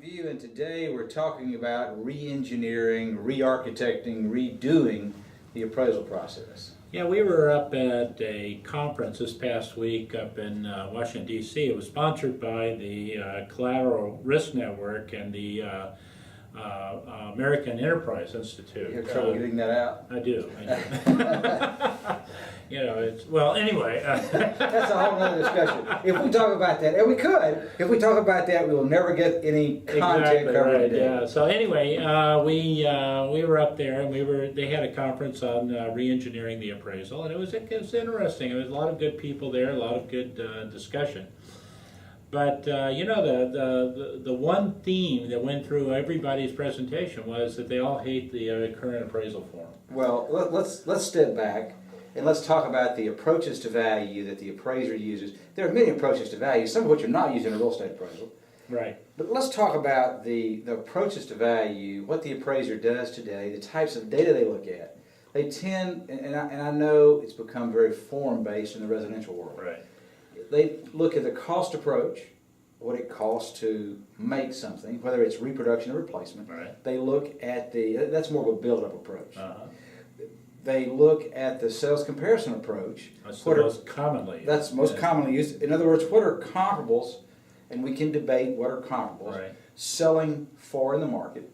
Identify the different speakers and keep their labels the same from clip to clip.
Speaker 1: Review, and today we're talking about re-engineering, re-architecting, redoing the appraisal process.
Speaker 2: Yeah, we were up at a conference this past week up in Washington, D.C. It was sponsored by the Collateral Risk Network and the American Enterprise Institute.
Speaker 1: You have trouble getting that out?
Speaker 2: I do. You know, it's, well, anyway.
Speaker 1: That's a whole other discussion. If we talk about that, and we could, if we talk about that, we will never get any content covered
Speaker 2: right,
Speaker 1: today.
Speaker 2: yeah. So anyway, we were up there, and they had a conference on re-engineering the appraisal, and it was interesting. There was a lot of good people there, a lot of good discussion. But you know, the one theme that went through everybody's presentation was that they all hate the current appraisal form.
Speaker 1: Well, let's step back and let's talk about the approaches to value that the appraiser uses. There are many approaches to value, some of which are not used in a real estate appraisal.
Speaker 2: Right.
Speaker 1: But let's talk about the approaches to value, what the appraiser does today, the types of data they look at. They tend, and I know it's become very form-based in the residential world.
Speaker 2: Right.
Speaker 1: They look at the cost approach, what it costs to make something, whether it's reproduction or replacement.
Speaker 2: Right.
Speaker 1: They look at that's more of a build-up approach.
Speaker 2: Uh-huh.
Speaker 1: They look at the sales comparison approach.
Speaker 2: That's the most commonly used.
Speaker 1: That's most commonly used. In other words, what are comparables, and we can debate what are comparables,
Speaker 2: Right.
Speaker 1: selling for in the market.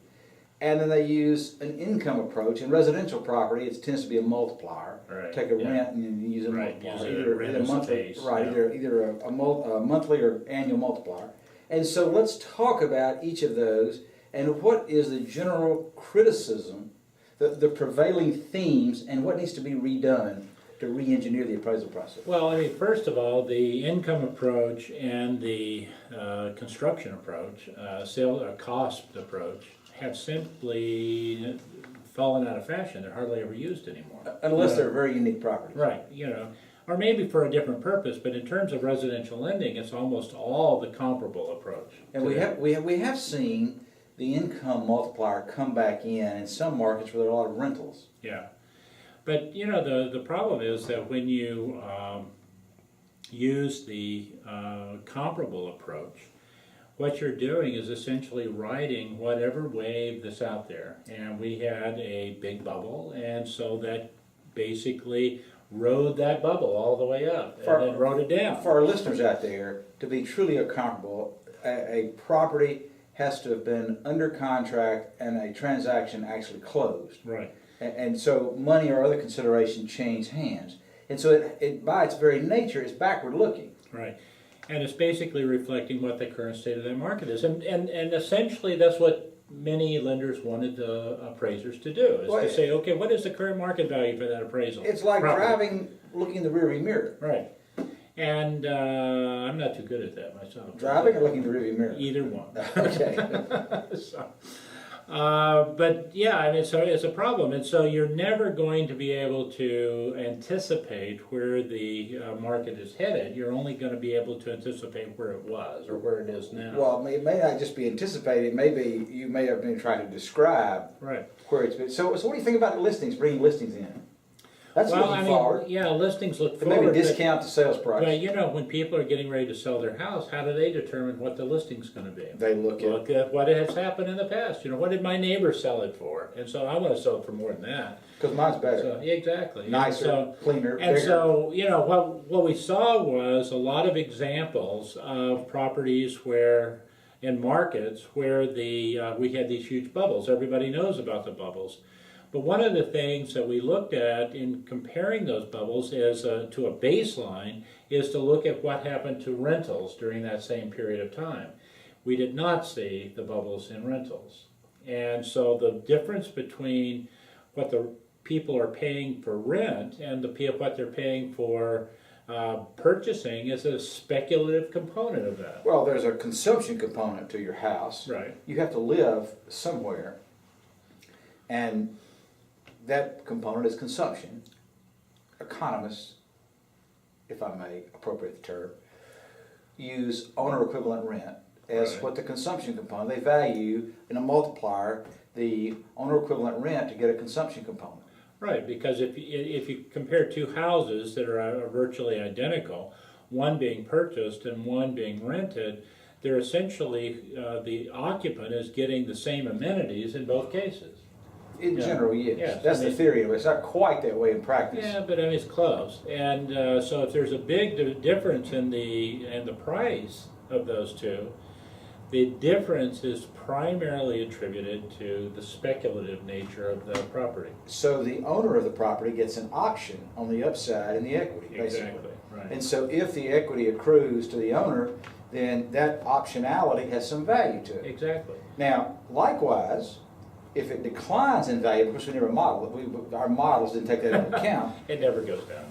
Speaker 1: And then they use an income approach. In residential property, it tends to be a multiplier.
Speaker 2: Right.
Speaker 1: Take a
Speaker 2: Yeah.
Speaker 1: rent and you use a
Speaker 2: Right.
Speaker 1: multiplier.
Speaker 2: Use a rent as a
Speaker 1: monthly,
Speaker 2: base,
Speaker 1: right?
Speaker 2: yeah.
Speaker 1: Either a monthly or annual multiplier. And so let's talk about each of those and what is the general criticism, the prevailing themes, and what needs to be redone to re-engineer the appraisal process.
Speaker 2: Well, I mean, first of all, the income approach and the construction approach, cost approach, have simply fallen out of fashion. They're hardly ever used anymore.
Speaker 1: Unless they're very unique properties.
Speaker 2: Right, you know, or maybe for a different purpose, but in terms of residential lending, it's almost all the comparable approach.
Speaker 1: And we have seen the income multiplier come back in some markets where there are a lot of rentals.
Speaker 2: Yeah, but you know, the problem is that when you use the comparable approach, what you're doing is essentially riding whatever wave that's out there. And we had a big bubble, and so that basically rode that bubble all the way up and then rode it down.
Speaker 1: For our listeners out there, to be truly a comparable, a property has to have been under contract and a transaction actually closed.
Speaker 2: Right.
Speaker 1: And so money or other consideration change hands. And so it by its very nature is backward looking.
Speaker 2: Right. And it's basically reflecting what the current state of that market is. And essentially that's what many lenders wanted appraisers to do, is to say, okay, what is the current market value for that appraisal?
Speaker 1: It's like
Speaker 2: property?
Speaker 1: driving, looking in the rearview mirror.
Speaker 2: Right. And I'm not too good at that myself.
Speaker 1: Driving or looking in the rearview mirror?
Speaker 2: Either one.
Speaker 1: Okay.
Speaker 2: So, but yeah, I mean, so it's a problem, and so you're never going to be able to anticipate where the market is headed. You're only going to be able to anticipate where it was or where it is now.
Speaker 1: Well, it may not just be anticipated. Maybe you may have been trying to describe
Speaker 2: Right.
Speaker 1: where it's been. So what do you think about the listings? Bringing listings in. That's
Speaker 2: Well,
Speaker 1: looking
Speaker 2: I mean,
Speaker 1: forward.
Speaker 2: yeah, listings look
Speaker 1: To
Speaker 2: forward.
Speaker 1: maybe discount the sales price.
Speaker 2: But you know, when people are getting ready to sell their house, how do they determine what the listing's going to be?
Speaker 1: They look at
Speaker 2: what has happened in the past. You know, what did my neighbor sell it for? And so I want to sell it for more than that.
Speaker 1: because mine's better,
Speaker 2: So, yeah, exactly.
Speaker 1: nicer, cleaner,
Speaker 2: And
Speaker 1: bigger.
Speaker 2: so, you know, what we saw was a lot of examples of properties where, in markets where we had these huge bubbles. Everybody knows about the bubbles. But one of the things that we looked at in comparing those bubbles is to a baseline is to look at what happened to rentals during that same period of time. We did not see the bubbles in rentals. And so the difference between what the people are paying for rent and what they're paying for purchasing is a speculative component of that.
Speaker 1: Well, there's a consumption component to your house.
Speaker 2: Right.
Speaker 1: You have to live somewhere, and that component is consumption. Economists, if I may appropriate the term, use owner equivalent rent as what the consumption component. They value in a multiplier the owner equivalent rent to get a consumption component.
Speaker 2: Right, because if you compare two houses that are virtually identical, one being purchased and one being rented, they're essentially, the occupant is getting the same amenities in both cases.
Speaker 1: In
Speaker 2: Yeah.
Speaker 1: general, yes.
Speaker 2: Yes,
Speaker 1: That's
Speaker 2: I
Speaker 1: the
Speaker 2: mean-
Speaker 1: theory of it. It's not quite that way in practice.
Speaker 2: Yeah, but I mean, it's close. And so if there's a big difference in the price of those two, the difference is primarily attributed to the speculative nature of the property.
Speaker 1: So the owner of the property gets an option on the upside in the equity, basically.
Speaker 2: Exactly, right.
Speaker 1: And so if the equity accrues to the owner, then that optionality has some value to it.
Speaker 2: Exactly.
Speaker 1: Now, likewise, if it declines in value, because we never modeled it, our models didn't take that into account.
Speaker 2: It never goes down.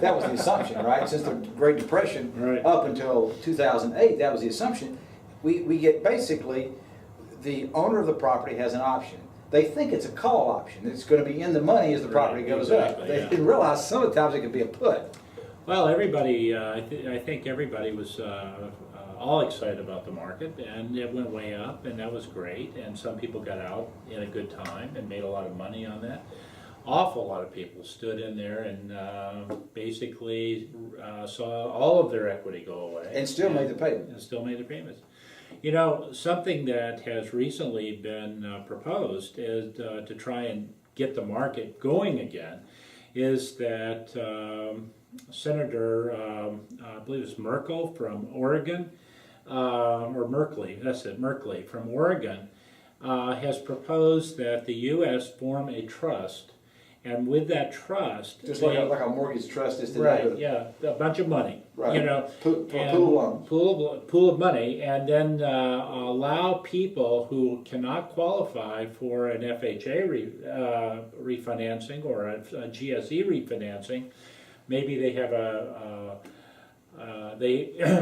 Speaker 1: That was the assumption, right? Since the Great Depression
Speaker 2: Right.
Speaker 1: up until 2008, that was the assumption. We get basically the owner of the property has an option. They think it's a call option. It's going to be in the money as the property
Speaker 2: Right,
Speaker 1: goes up.
Speaker 2: exactly,
Speaker 1: They
Speaker 2: yeah.
Speaker 1: didn't realize sometimes it could be a put.
Speaker 2: Well, everybody, I think everybody was all excited about the market, and it went way up, and that was great. And some people got out in a good time and made a lot of money on that. Awful lot of people stood in there and basically saw all of their equity go away.
Speaker 1: And still made the payment.
Speaker 2: And still made their payments. You know, something that has recently been proposed is to try and get the market going again is that Senator, I believe it's Merkel from Oregon, or Merkley, that's it, Merkley from Oregon, has proposed that the U.S. form a trust, and with that trust,
Speaker 1: Just
Speaker 2: they-
Speaker 1: like a mortgage trust is today.
Speaker 2: right, yeah, a bunch of money,
Speaker 1: Right.
Speaker 2: you know,
Speaker 1: Pool
Speaker 2: and-
Speaker 1: of loans.
Speaker 2: pool of money, and then allow people who cannot qualify for an FHA refinancing or a GSE refinancing. Maybe they have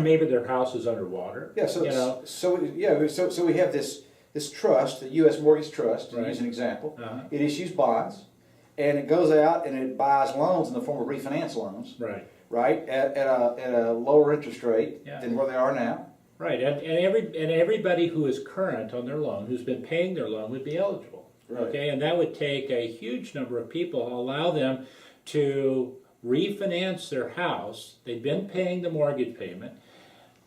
Speaker 2: maybe their house is underwater.
Speaker 1: Yeah, so
Speaker 2: you know.
Speaker 1: so we have this trust, the U.S. Mortgage Trust, to
Speaker 2: Right.
Speaker 1: use an example.
Speaker 2: Uh-huh.
Speaker 1: It issues bonds, and it goes out and it buys loans in the form of refinance loans,
Speaker 2: Right,
Speaker 1: right, at a lower interest rate
Speaker 2: Yeah.
Speaker 1: than where they are now.
Speaker 2: right, and everybody who is current on their loan, who's been paying their loan, would be eligible.
Speaker 1: Right.
Speaker 2: Okay, and that would take a huge number of people, allow them to refinance their house. They've been paying the mortgage payment.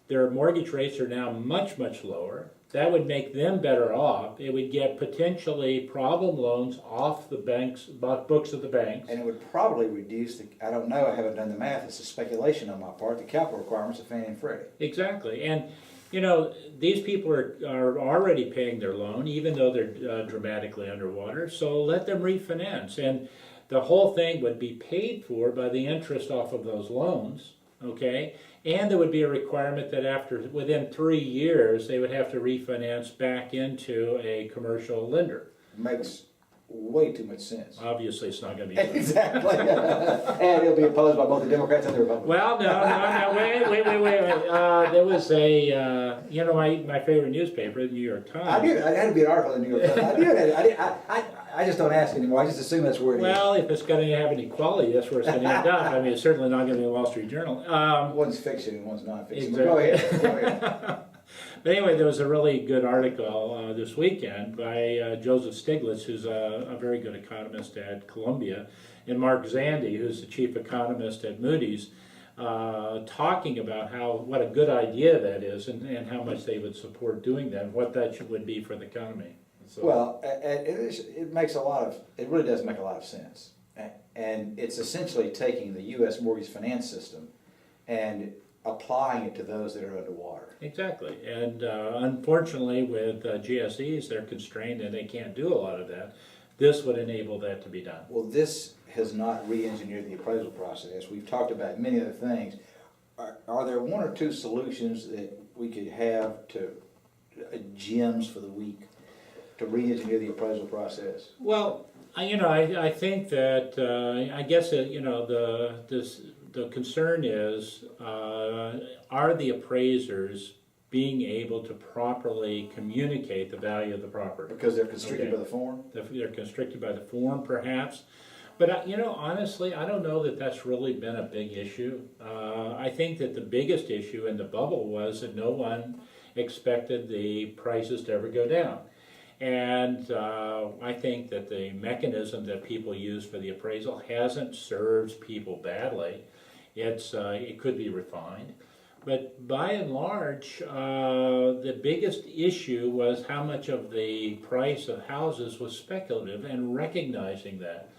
Speaker 2: Their mortgage rates are now much, much lower. That would make them better off. It would get potentially problem loans off the books of the banks.
Speaker 1: And it would probably reduce I don't know, I haven't done the math, it's a speculation on my part, the capital requirements of Fannie and Freddie.
Speaker 2: Exactly, and you know, these people are already paying their loan, even though they're dramatically underwater, so let them refinance. And the whole thing would be paid for by the interest off of those loans, okay? And there would be a requirement that within 3 years, they would have to refinance back into a commercial lender.
Speaker 1: Makes way too much sense.
Speaker 2: Obviously, it's not going to be.
Speaker 1: Exactly. And it'll be opposed by both the Democrats and the Republicans.
Speaker 2: Well, no, wait. There was a, you know, my favorite newspaper, the New York Times.
Speaker 1: I did. I had to be an article in the New York Times. I just don't ask anymore. I just assume that's where it is.
Speaker 2: Well, if it's going to have any quality, that's where it's going to end up. I mean, it's certainly not going to be the Wall Street Journal.
Speaker 1: One's fiction and one's non-fiction.
Speaker 2: Exactly.
Speaker 1: Go ahead. Go ahead.
Speaker 2: But anyway, there was a really good article this weekend by Joseph Stiglitz, who's a very good economist at Columbia, and Mark Zandi, who's the chief economist at Moody's, talking about what a good idea that is and how much they would support doing that and what that would be for the economy. So,
Speaker 1: Well, it makes it really does make a lot of sense. And it's essentially taking the U.S. mortgage finance system and applying it to those that are underwater.
Speaker 2: exactly. And unfortunately, with GSEs, they're constrained and they can't do a lot of that. This would enable that to be done.
Speaker 1: Well, this has not re-engineered the appraisal process. We've talked about many other things. Are there one or two solutions that we could have to gems for the week to re-engineer the appraisal process?
Speaker 2: Well, I think that I guess the concern is are the appraisers being able to properly communicate the value of the property?
Speaker 1: Because they're constricted
Speaker 2: Okay.
Speaker 1: by the form?
Speaker 2: They're constricted by the form, perhaps. But honestly, I don't know that that's really been a big issue. I think that the biggest issue in the bubble was that no one expected the prices to ever go down. And I think that the mechanism that people use for the appraisal hasn't served people badly. It could be refined. But by and large, the biggest issue was how much of the price of houses was speculative and recognizing that.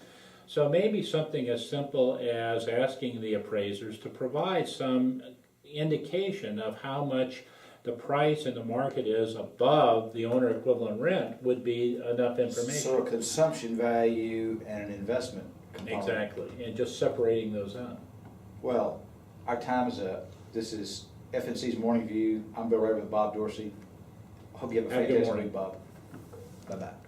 Speaker 2: So maybe something as simple as asking the appraisers to provide some indication of how much the price in the market is above the owner equivalent rent would be enough information.
Speaker 1: So a consumption value and an investment component.
Speaker 2: Exactly, and just separating those out.
Speaker 1: Well, our time is up. This is FNC's Morning View. I'm Bill Rayburn with Bob Dorsey. Hope you have a
Speaker 2: Have a good
Speaker 1: fantastic
Speaker 2: morning.
Speaker 1: week, Bob. Bye-bye.